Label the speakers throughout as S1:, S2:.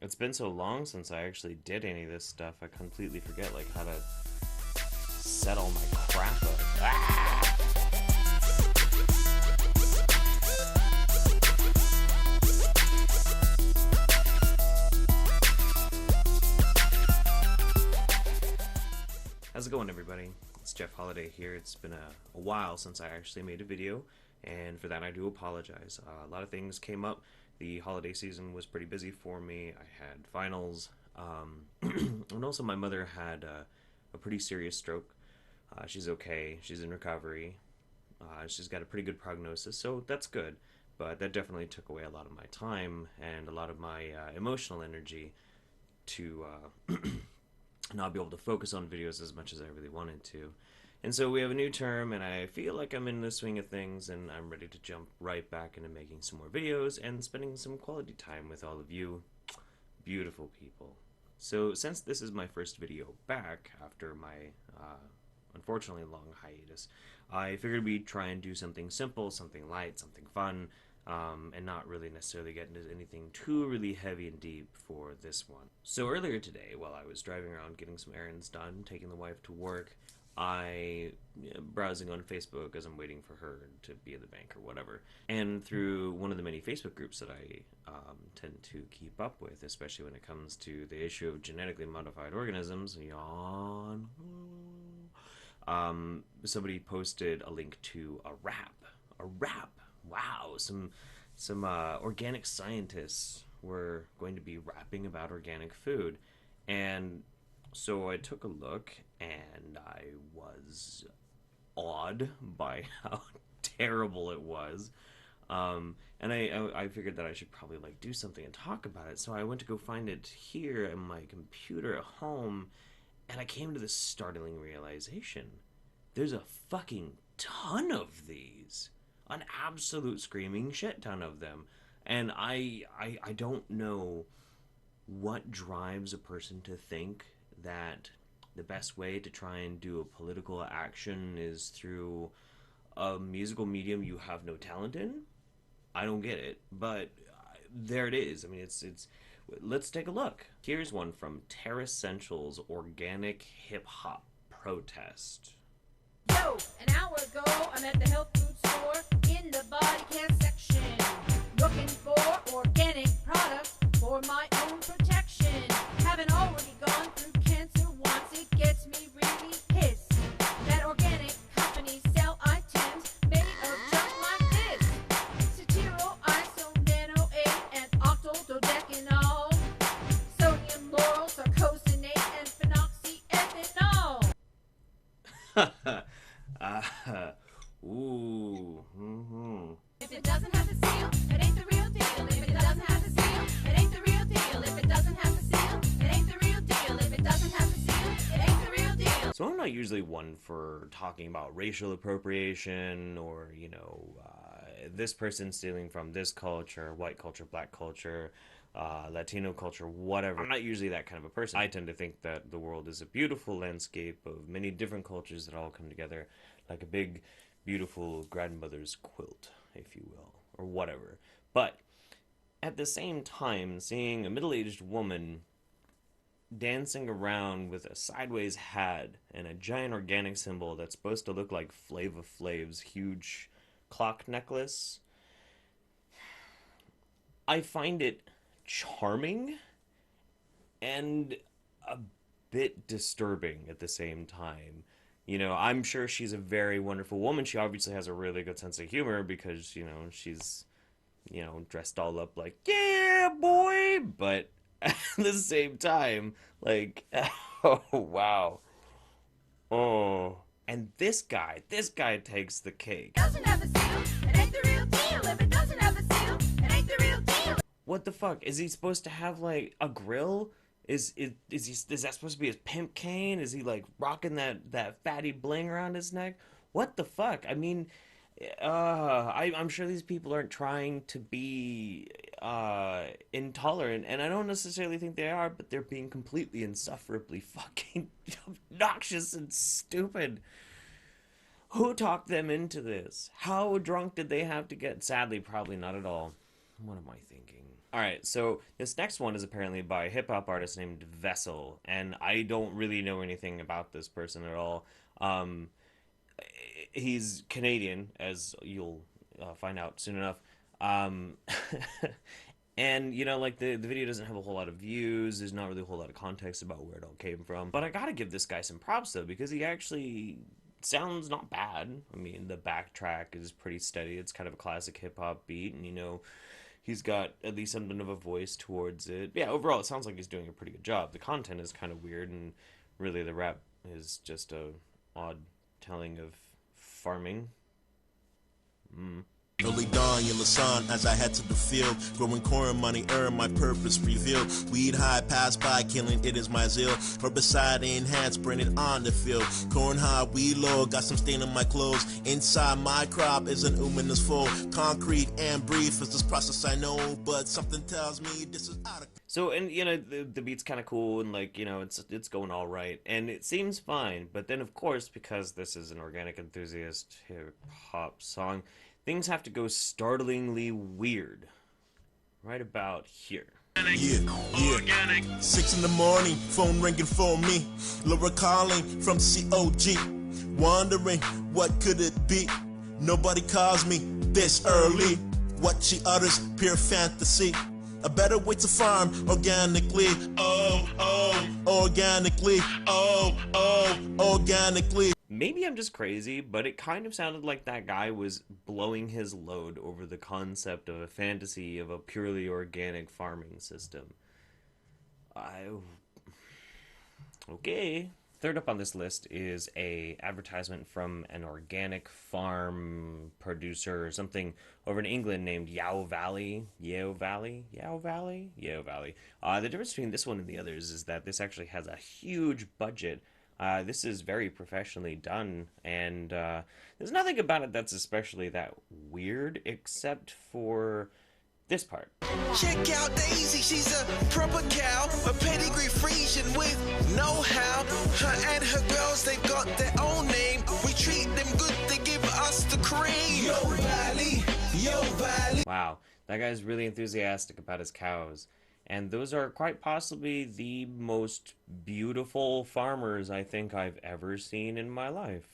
S1: It's been so long since I actually did any of this stuff, I completely forget, like, how to set all my crap up. Ah! How's it going, everybody? It's Jeff Holiday here. It's been a while since I actually made a video, and for that I do apologize. A lot of things came up. The holiday season was pretty busy for me. I had finals, and also my mother had a pretty serious stroke. She's okay. She's in recovery. She's got a pretty good prognosis, so that's good. But that definitely took away a lot of my time and a lot of my emotional energy to not be able to focus on videos as much as I really wanted to. And so we have a new term, and I feel like I'm in the swing of things, and I'm ready to jump right back into making some more videos and spending some quality time with all of you beautiful people. So since this is my first video back after my unfortunately long hiatus, I figured we'd try and do something simple, something light, something fun, and not really necessarily get into anything too really heavy and deep for this one. So earlier today, while I was driving around getting some errands done, taking the wife to work, I browsing on Facebook as I'm waiting for her to be at the bank or whatever, and through one of the many Facebook groups that I tend to keep up with, especially when it comes to the issue of genetically modified organisms, yawn, somebody posted a link to a rap. Wow, some organic scientists were going to be rapping about organic food, and so I took a look, and I was awed by how terrible it was. And I figured that I should probably like do something and talk about it. So I went to go find it here on my computer at home, and I came to this startling realization. There's a fucking ton of these. An absolute screaming shit ton of them. And I don't know what drives a person to think that the best way to try and do a political action is through a musical medium you have no talent in. I don't get it, but there it is. I mean, it's let's take a look. Here's one from Terressential's Organic Hip Hop Protest.
S2: Yo, an hour ago, I'm at the health food store in the body care section, looking for organic products for my own protection. Haven't already gone through cancer once, it gets me really pissed that organic companies sell items made of junk like this. Cetyl, isonano, and octododecanol, sodium lauryl, sarcosinate, and phenoxyethanol.
S1: Ooh.
S2: If it doesn't have the seal, it ain't the real deal. If it doesn't have the seal, it ain't the real deal. If it doesn't have the seal, it ain't the real deal. If it doesn't have the seal, it ain't the real deal.
S1: So I'm not usually one for talking about racial appropriation or, this person stealing from this culture, white culture, black culture, Latino culture, whatever. I'm not usually that kind of a person. I tend to think that the world is a beautiful landscape of many different cultures that all come together like a big, beautiful grandmother's quilt, if you will, or whatever. But at the same time, seeing a middle-aged woman dancing around with a sideways hat and a giant organic symbol that's supposed to look like Flava Flav's huge clock necklace, I find it charming and a bit disturbing at the same time. I'm sure she's a very wonderful woman. She obviously has a really good sense of humor because, she's, dressed all up like, yeah, boy, but at the same time, like, oh, wow. Oh. And this guy takes the cake.
S2: Doesn't have the seal, it ain't the real deal. If it doesn't have the seal, it ain't the real deal.
S1: What the fuck? Is he supposed to have, like, a grill? Is that supposed to be his pimp cane? Is he, like, rocking that fatty bling around his neck? What the fuck? I mean, I'm sure these people aren't trying to be intolerant, and I don't necessarily think they are, but they're being completely insufferably fucking obnoxious and stupid. Who talked them into this? How drunk did they have to get? Sadly, probably not at all. What am I thinking? All right, so this next one is apparently by a hip hop artist named Vessel, and I don't really know anything about this person at all. Um, he's Canadian, as you'll find out soon enough. Um, and like the video doesn't have a whole lot of views. There's not really a whole lot of context about where it all came from. But I gotta give this guy some props though, because he actually sounds not bad. I mean, the backtrack is pretty steady. It's kind of a classic hip hop beat, and he's got at least something of a voice towards it. Yeah, overall, it sounds like he's doing a pretty good job. The content is kind of weird, and really the rap is just a odd telling of farming.
S3: Early dawn, in Lasan, as I head to the field, growing corn, money earned, my purpose revealed. Weed high, pass by, killing it is my zeal. Herbicide enhanced, burn it on the field. Corn high, weed low, got some stain on my clothes. Inside my crop is an luminous full. Concrete and brief is this process I know, but something tells me this is out of.
S1: So, and the beat's kind of cool, and it's going all right, and it seems fine. But then, of course, because this is an organic enthusiast hip hop song, things have to go startlingly weird. Right about here.
S3: Yeah. 6 in the morning, phone ringing for me. Laura calling from COG. Wondering what could it be? Nobody calls me this early. What she utters, pure fantasy. A better way to farm organically. Organically. Organically.
S1: Maybe I'm just crazy, but it kind of sounded like that guy was blowing his load over the concept of a fantasy of a purely organic farming system. Okay. Third up on this list is a advertisement from an organic farm producer or something over in England named Yao Valley. Yao Valley. The difference between this one and the others is that this actually has a huge budget. This is very professionally done, and there's nothing about it that's especially that weird, except for this part.
S4: Check out Daisy, she's a proper cow, a pedigree Frisian with know-how. Her and her girls, they've got their own name. We treat them good, they give us the cream. Yo Valley, Yo Valley.
S1: Wow, that guy's really enthusiastic about his cows. And those are quite possibly the most beautiful farmers I think I've ever seen in my life.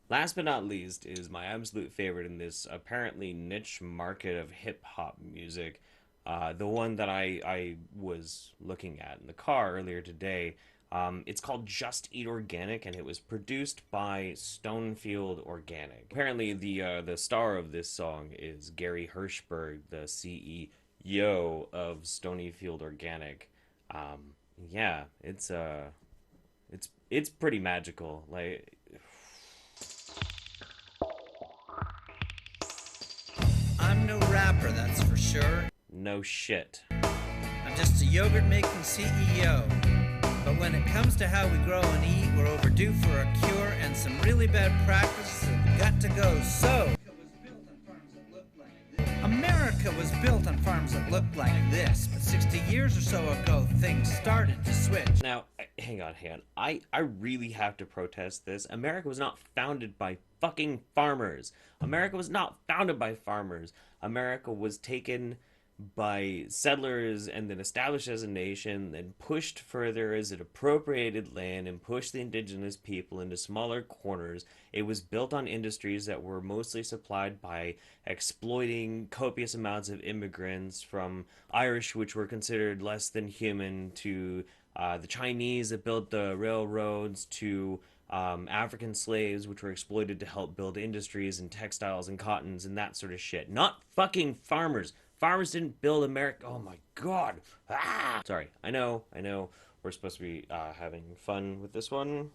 S1: Last but not least is my absolute favorite in this apparently niche market of hip-hop music. The one that I was looking at in the car earlier today. It's called Just Eat Organic, and it was produced by Stonefield Organic. Apparently the star of this song is Gary Hirschberg, the CEO of Stonyfield Organic. Yeah, it's pretty magical. Like,
S5: I'm no rapper, that's for sure.
S1: no shit.
S5: I'm just a yogurt-making CEO. But when it comes to how we grow and eat, we're overdue for a cure, and some really bad practices have got to go. So America was built on farms that looked like this, but 60 years or so ago, things started to switch.
S1: Now, hang on. I really have to protest this. America was not founded by fucking farmers. America was not founded by farmers. America was taken by settlers and then established as a nation, then pushed further as it appropriated land and pushed the indigenous people into smaller corners. It was built on industries that were mostly supplied by exploiting copious amounts of immigrants, from Irish, which were considered less than human, to the Chinese that built the railroads, to African slaves, which were exploited to help build industries and textiles and cottons and that sort of shit. Not fucking farmers. Farmers didn't build America. Oh my god. Sorry. I know. We're supposed to be having fun with this one.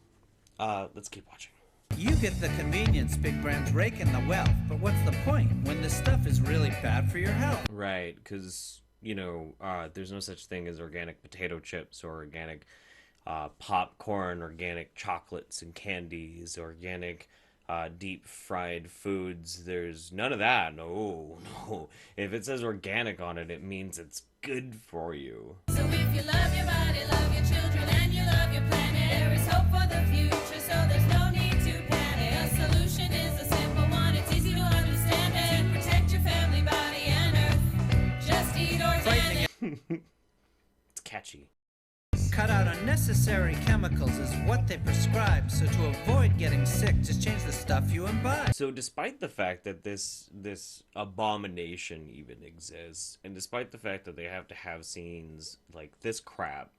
S1: Let's keep watching.
S5: You get the convenience, big brands rake in the wealth, but what's the point when this stuff is really bad for your health?
S1: Right, because, there's no such thing as organic potato chips or organic popcorn, organic chocolates and candies, organic deep fried foods. There's none of that. No. If it says organic on it, it means it's good for you.
S2: So if you love your body, love your children, and you love your planet, there is hope for the future, so there's no need to panic. A solution is a simple one, it's easy to understand, and protect your family, body, and earth.
S5: cut out unnecessary chemicals is what they prescribe, so to avoid getting sick, just change the stuff you imbibe.
S1: So despite the fact that this abomination even exists, and despite the fact that they have to have scenes like this crap,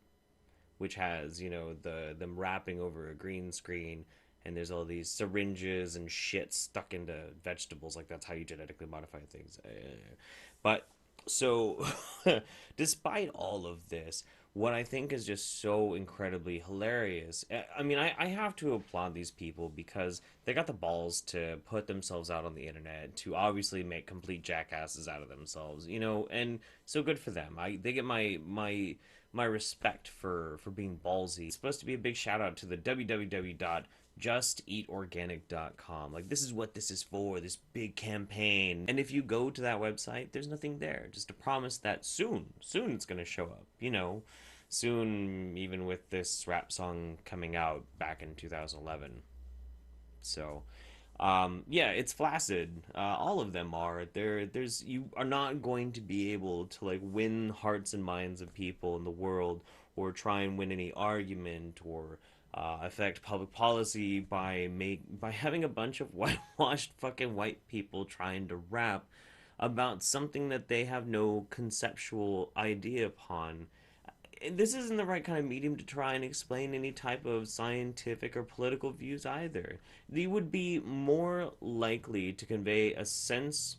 S1: which has, you know, them rapping over a green screen, and there's all these syringes and shit stuck into vegetables, like that's how you genetically modify things. But so despite all of this, what I think is just so incredibly hilarious, I mean, I have to applaud these people because they got the balls to put themselves out on the internet to obviously make complete jackasses out of themselves, you know, and so good for them. They get my respect for being ballsy. It's supposed to be a big shout out to the www.justeatorganic.com. Like, this is what this is for, this big campaign. And if you go to that website, there's nothing there. Just a promise that soon it's going to show up, you know, soon, even with this rap song coming out back in 2011. So, yeah, it's flaccid. All of them are. You are not going to be able to, like, win hearts and minds of people in the world, or try and win any argument, or affect public policy by having a bunch of whitewashed fucking white people trying to rap about something that they have no conceptual idea upon. This isn't the right kind of medium to try and explain any type of scientific or political views either. They would be more likely to convey a sense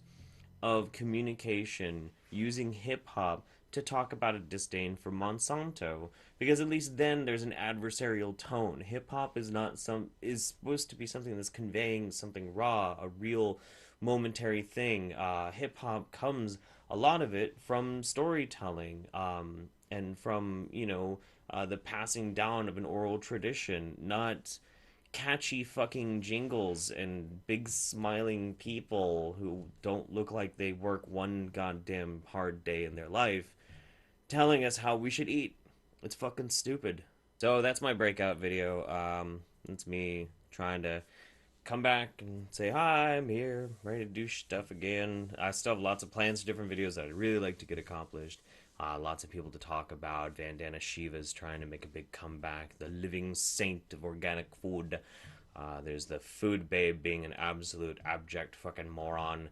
S1: of communication using hip-hop to talk about a disdain for Monsanto, because at least then there's an adversarial tone. Hip-hop is supposed to be something that's conveying something raw, a real momentary thing. Hip-hop comes, a lot of it, from storytelling, and from, you know, the passing down of an oral tradition, not catchy fucking jingles and big smiling people who don't look like they work one goddamn hard day in their life telling us how we should eat. It's fucking stupid. So that's my breakout video. It's me trying to come back and say, hi, I'm here, ready to do stuff again. I still have lots of plans for different videos that I'd really like to get accomplished. Lots of people to talk about. Vandana Shiva's trying to make a big comeback. The living saint of organic food. There's the food babe being an absolute abject fucking moron.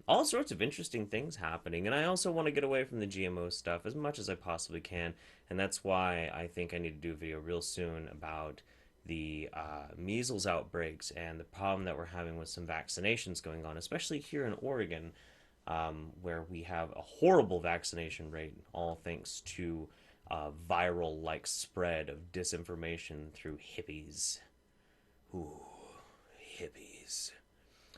S1: All sorts of interesting things happening. And I also want to get away from the GMO stuff as much as I possibly can. And that's why I think I need to do a video real soon about the measles outbreaks and the problem that we're having with some vaccinations going on, especially here in Oregon. Where we have a horrible vaccination rate, all thanks to viral-like spread of disinformation through hippies. Ooh, hippies.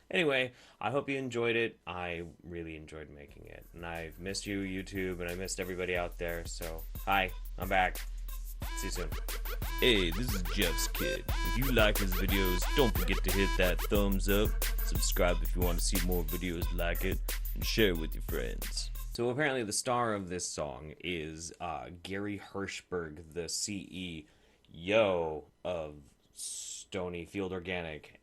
S1: Anyway, I hope you enjoyed it. I really enjoyed making it. And I've missed you, YouTube, and I missed everybody out there. So, hi, I'm back. See you soon. Hey, this is Jeff's kid. If you like his videos, don't forget to hit that thumbs up. Subscribe if you want to see more videos like it. And share with your friends. So apparently the star of this song is Gary Hirschberg, the CEO of Stonyfield Organic.